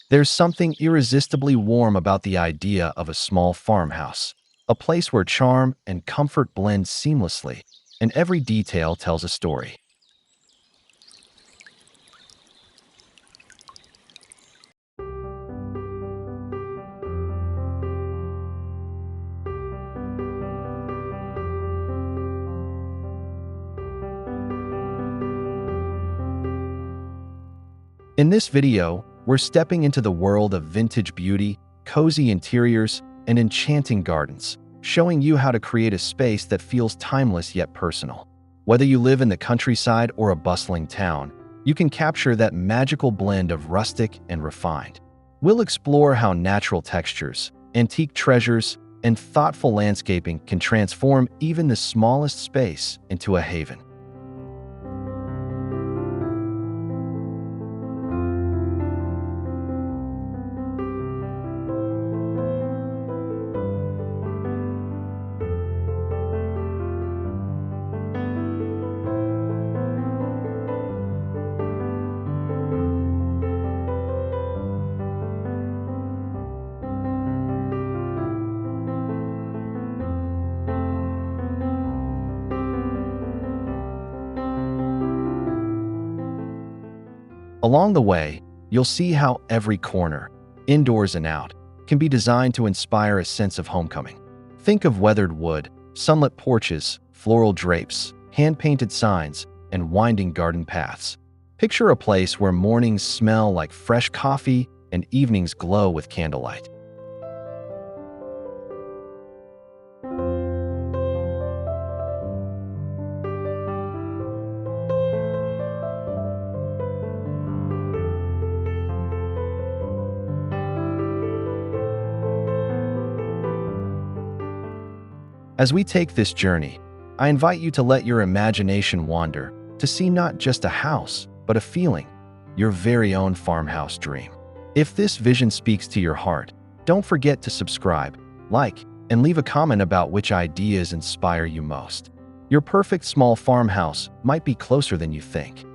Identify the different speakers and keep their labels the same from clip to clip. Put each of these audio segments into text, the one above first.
Speaker 1: There's something irresistibly warm about the idea of a small farmhouse, a place where charm and comfort blend seamlessly, and every detail tells a story. In this video, we're stepping into the world of vintage beauty, cozy interiors, and enchanting gardens, showing you how to create a space that feels timeless yet personal. Whether you live in the countryside or a bustling town, you can capture that magical blend of rustic and refined. We'll explore how natural textures, antique treasures, and thoughtful landscaping can transform even the smallest space into a haven. Along the way, you'll see how every corner, indoors and out, can be designed to inspire a sense of homecoming. Think of weathered wood, sunlit porches, floral drapes, hand-painted signs, and winding garden paths. Picture a place where mornings smell like fresh coffee and evenings glow with candlelight. As we take this journey, I invite you to let your imagination wander to see not just a house, but a feeling, your very own farmhouse dream. If this vision speaks to your heart, don't forget to subscribe, like, and leave a comment about which ideas inspire you most. Your perfect small farmhouse might be closer than you think.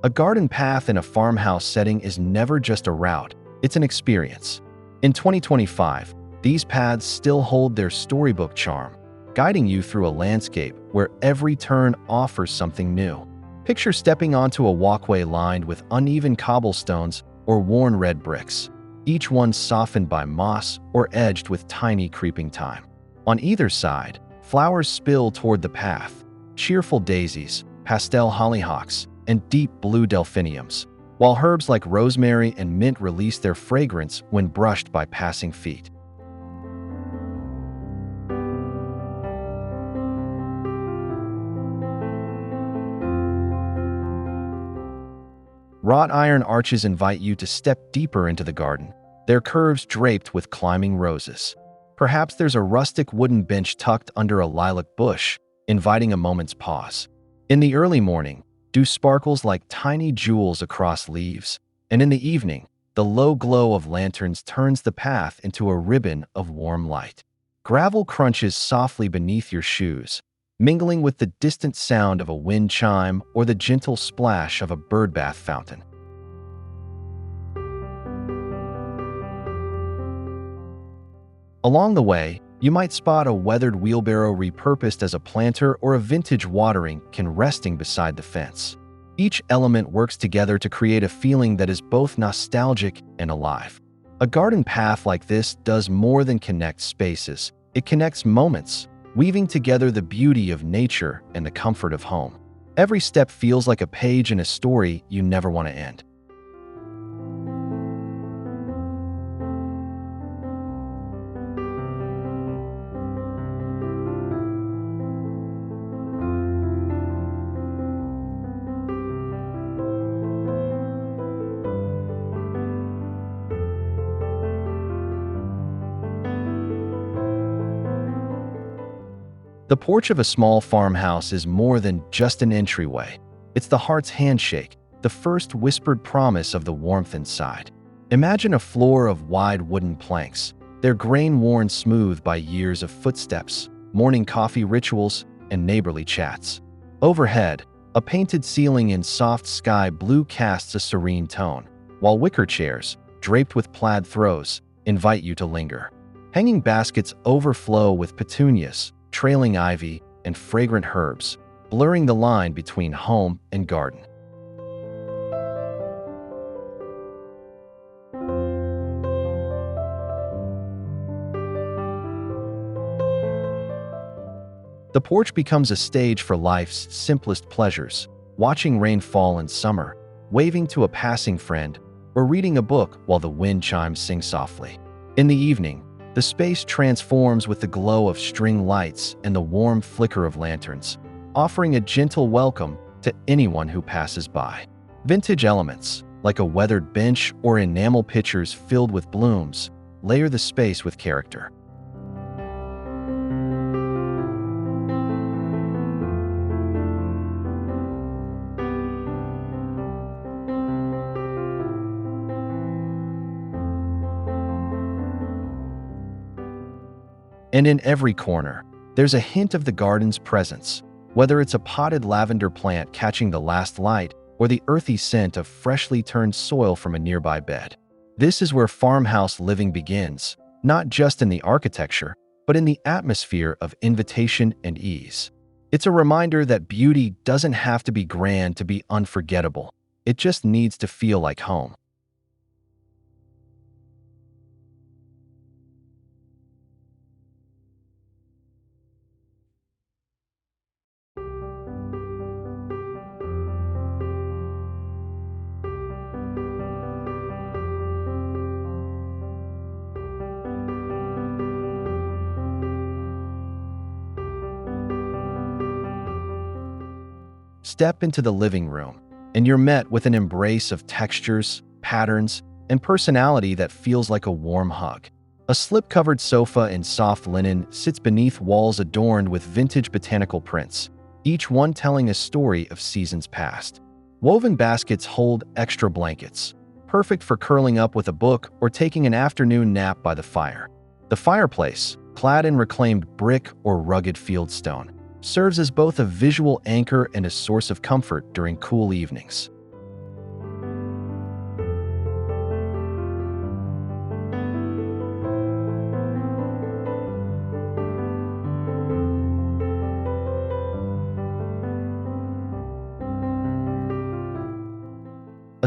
Speaker 1: A garden path in a farmhouse setting is never just a route, it's an experience. In 2025, these paths still hold their storybook charm, guiding you through a landscape where every turn offers something new. Picture stepping onto a walkway lined with uneven cobblestones or worn red bricks, each one softened by moss or edged with tiny creeping thyme. On either side, flowers spill toward the path, cheerful daisies, pastel hollyhocks, and deep blue delphiniums, while herbs like rosemary and mint release their fragrance when brushed by passing feet. Wrought iron arches invite you to step deeper into the garden, their curves draped with climbing roses. Perhaps there's a rustic wooden bench tucked under a lilac bush, inviting a moment's pause. In the early morning, dew sparkles like tiny jewels across leaves, and in the evening, the low glow of lanterns turns the path into a ribbon of warm light. Gravel crunches softly beneath your shoes, mingling with the distant sound of a wind chime or the gentle splash of a birdbath fountain. Along the way, you might spot a weathered wheelbarrow repurposed as a planter or a vintage watering can resting beside the fence. Each element works together to create a feeling that is both nostalgic and alive. A garden path like this does more than connect spaces. It connects moments, weaving together the beauty of nature and the comfort of home. Every step feels like a page in a story you never want to end. The porch of a small farmhouse is more than just an entryway. It's the heart's handshake, the first whispered promise of the warmth inside. Imagine a floor of wide wooden planks, their grain worn smooth by years of footsteps, morning coffee rituals, and neighborly chats. Overhead, a painted ceiling in soft sky blue casts a serene tone, while wicker chairs, draped with plaid throws, invite you to linger. Hanging baskets overflow with petunias, trailing ivy, and fragrant herbs, blurring the line between home and garden. The porch becomes a stage for life's simplest pleasures, watching rain fall in summer, waving to a passing friend, or reading a book while the wind chimes sing softly. In the evening, the space transforms with the glow of string lights and the warm flicker of lanterns, offering a gentle welcome to anyone who passes by. Vintage elements, like a weathered bench or enamel pitchers filled with blooms, layer the space with character. And in every corner, there's a hint of the garden's presence, whether it's a potted lavender plant catching the last light or the earthy scent of freshly turned soil from a nearby bed. This is where farmhouse living begins, not just in the architecture, but in the atmosphere of invitation and ease. It's a reminder that beauty doesn't have to be grand to be unforgettable. It just needs to feel like home. Step into the living room, and you're met with an embrace of textures, patterns, and personality that feels like a warm hug. A slip-covered sofa in soft linen sits beneath walls adorned with vintage botanical prints, each one telling a story of seasons past. Woven baskets hold extra blankets, perfect for curling up with a book or taking an afternoon nap by the fire. The fireplace, clad in reclaimed brick or rugged fieldstone, serves as both a visual anchor and a source of comfort during cool evenings.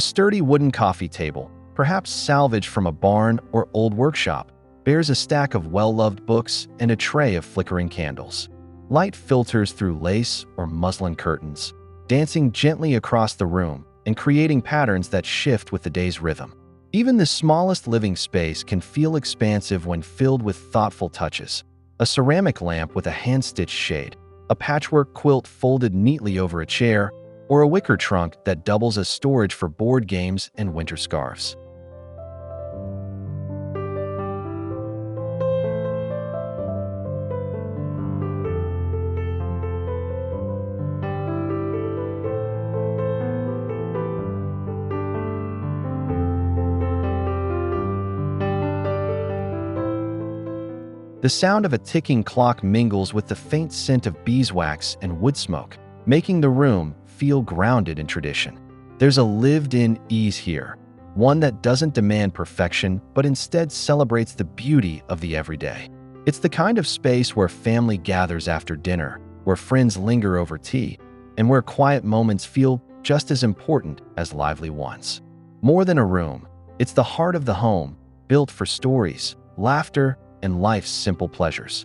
Speaker 1: A sturdy wooden coffee table, perhaps salvaged from a barn or old workshop, bears a stack of well-loved books and a tray of flickering candles. Light filters through lace or muslin curtains, dancing gently across the room and creating patterns that shift with the day's rhythm. Even the smallest living space can feel expansive when filled with thoughtful touches. A ceramic lamp with a hand-stitched shade, a patchwork quilt folded neatly over a chair, or a wicker trunk that doubles as storage for board games and winter scarves. The sound of a ticking clock mingles with the faint scent of beeswax and wood smoke, making the room feel grounded in tradition. There's a lived-in ease here, one that doesn't demand perfection but instead celebrates the beauty of the everyday. It's the kind of space where family gathers after dinner, where friends linger over tea, and where quiet moments feel just as important as lively ones. More than a room, it's the heart of the home, built for stories, laughter, and life's simple pleasures.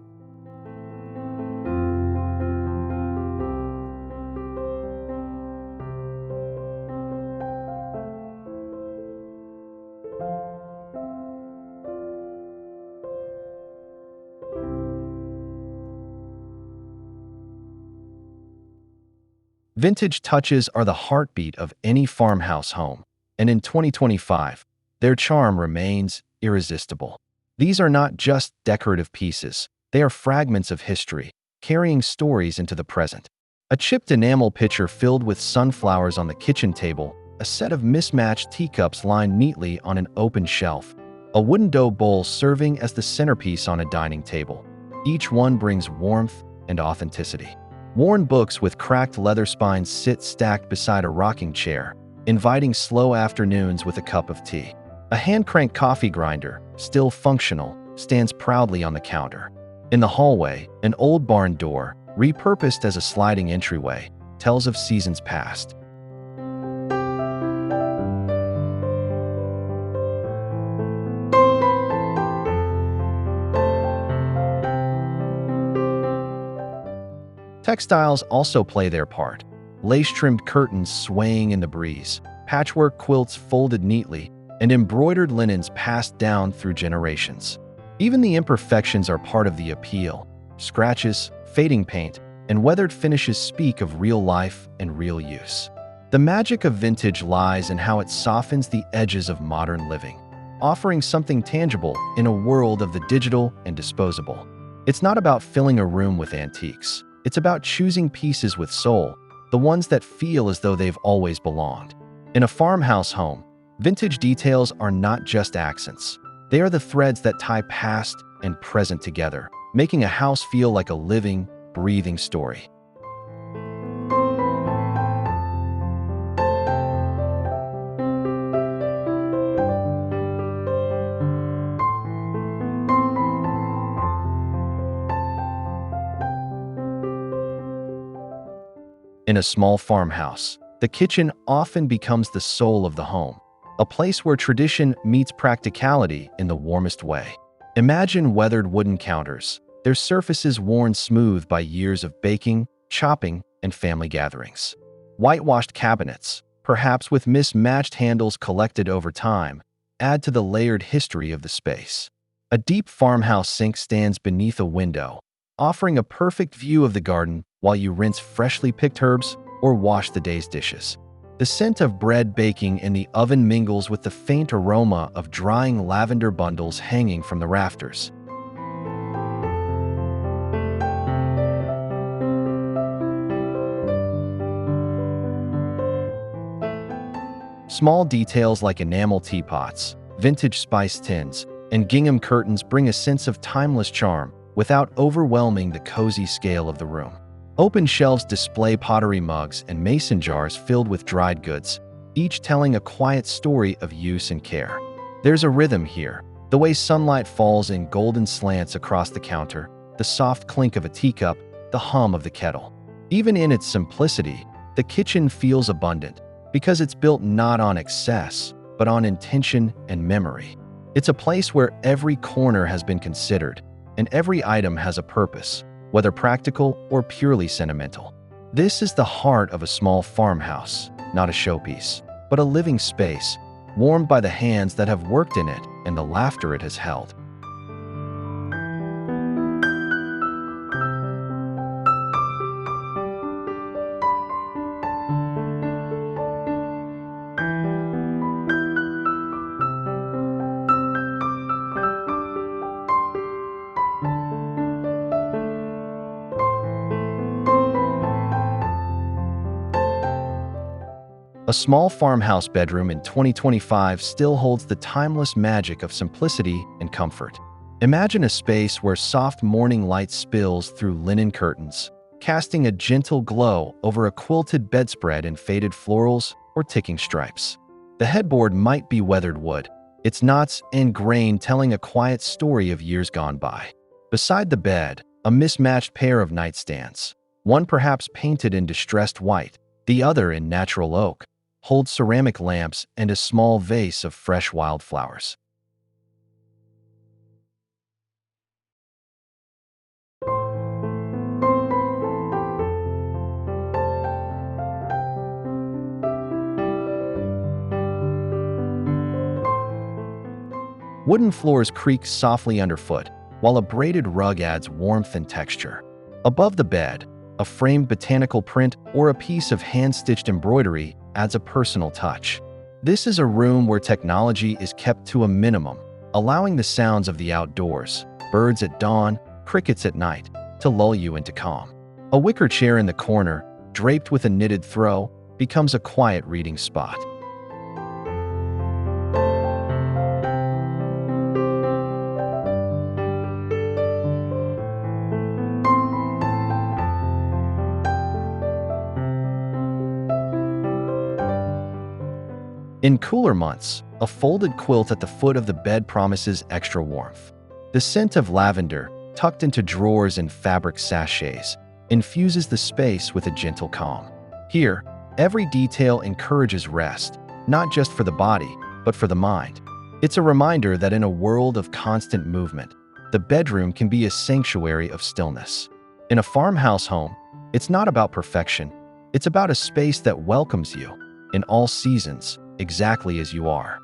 Speaker 1: Vintage touches are the heartbeat of any farmhouse home, and in 2025, their charm remains irresistible. These are not just decorative pieces, they are fragments of history, carrying stories into the present. A chipped enamel pitcher filled with sunflowers on the kitchen table, a set of mismatched teacups lined neatly on an open shelf, a wooden dough bowl serving as the centerpiece on a dining table. Each one brings warmth and authenticity. Worn books with cracked leather spines sit stacked beside a rocking chair, inviting slow afternoons with a cup of tea. A hand-cranked coffee grinder, still functional, stands proudly on the counter. In the hallway, an old barn door, repurposed as a sliding entryway, tells of seasons past. Textiles also play their part. Lace-trimmed curtains swaying in the breeze, patchwork quilts folded neatly, and embroidered linens passed down through generations. Even the imperfections are part of the appeal. Scratches, fading paint, and weathered finishes speak of real life and real use. The magic of vintage lies in how it softens the edges of modern living, offering something tangible in a world of the digital and disposable. It's not about filling a room with antiques. It's about choosing pieces with soul, the ones that feel as though they've always belonged. In a farmhouse home, vintage details are not just accents. They are the threads that tie past and present together, making a house feel like a living, breathing story. In a small farmhouse, the kitchen often becomes the soul of the home, a place where tradition meets practicality in the warmest way. Imagine weathered wooden counters, their surfaces worn smooth by years of baking, chopping, and family gatherings. Whitewashed cabinets, perhaps with mismatched handles collected over time, add to the layered history of the space. A deep farmhouse sink stands beneath a window, offering a perfect view of the garden while you rinse freshly picked herbs or wash the day's dishes. The scent of bread baking in the oven mingles with the faint aroma of drying lavender bundles hanging from the rafters. Small details like enamel teapots, vintage spice tins, and gingham curtains bring a sense of timeless charm without overwhelming the cozy scale of the room. Open shelves display pottery mugs and mason jars filled with dried goods, each telling a quiet story of use and care. There's a rhythm here, the way sunlight falls in golden slants across the counter, the soft clink of a teacup, the hum of the kettle. Even in its simplicity, the kitchen feels abundant, because it's built not on excess, but on intention and memory. It's a place where every corner has been considered, and every item has a purpose, whether practical or purely sentimental. This is the heart of a small farmhouse, not a showpiece, but a living space, warmed by the hands that have worked in it and the laughter it has held. A small farmhouse bedroom in 2025 still holds the timeless magic of simplicity and comfort. Imagine a space where soft morning light spills through linen curtains, casting a gentle glow over a quilted bedspread in faded florals or ticking stripes. The headboard might be weathered wood, its knots and grain telling a quiet story of years gone by. Beside the bed, a mismatched pair of nightstands, one perhaps painted in distressed white, the other in natural oak, hold ceramic lamps and a small vase of fresh wildflowers. Wooden floors creak softly underfoot, while a braided rug adds warmth and texture. Above the bed, a framed botanical print or a piece of hand-stitched embroidery adds a personal touch. This is a room where technology is kept to a minimum, allowing the sounds of the outdoors, birds at dawn, crickets at night, to lull you into calm. A wicker chair in the corner, draped with a knitted throw, becomes a quiet reading spot. In cooler months, a folded quilt at the foot of the bed promises extra warmth. The scent of lavender, tucked into drawers and fabric sachets, infuses the space with a gentle calm. Here, every detail encourages rest, not just for the body, but for the mind. It's a reminder that in a world of constant movement, the bedroom can be a sanctuary of stillness. In a farmhouse home, it's not about perfection, it's about a space that welcomes you, in all seasons, exactly as you are.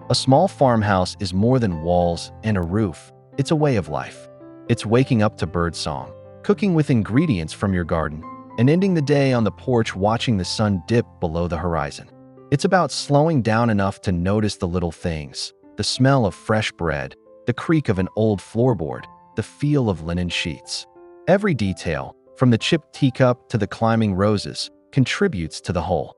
Speaker 1: A small farmhouse is more than walls and a roof. It's a way of life. It's waking up to birdsong, cooking with ingredients from your garden, and ending the day on the porch watching the sun dip below the horizon. It's about slowing down enough to notice the little things, the smell of fresh bread, the creak of an old floorboard, the feel of linen sheets. Every detail, from the chipped teacup to the climbing roses, contributes to the whole.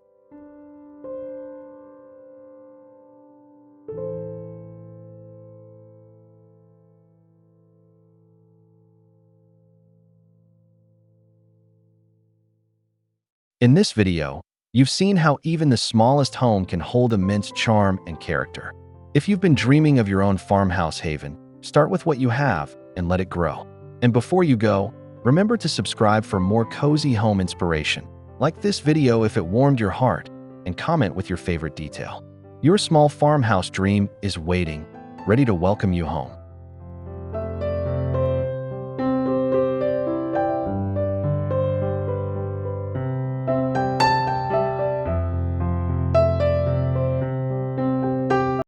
Speaker 1: In this video, you've seen how even the smallest home can hold immense charm and character. If you've been dreaming of your own farmhouse haven, start with what you have and let it grow. And before you go, remember to subscribe for more cozy home inspiration. Like this video if it warmed your heart, and comment with your favorite detail. Your small farmhouse dream is waiting, ready to welcome you home.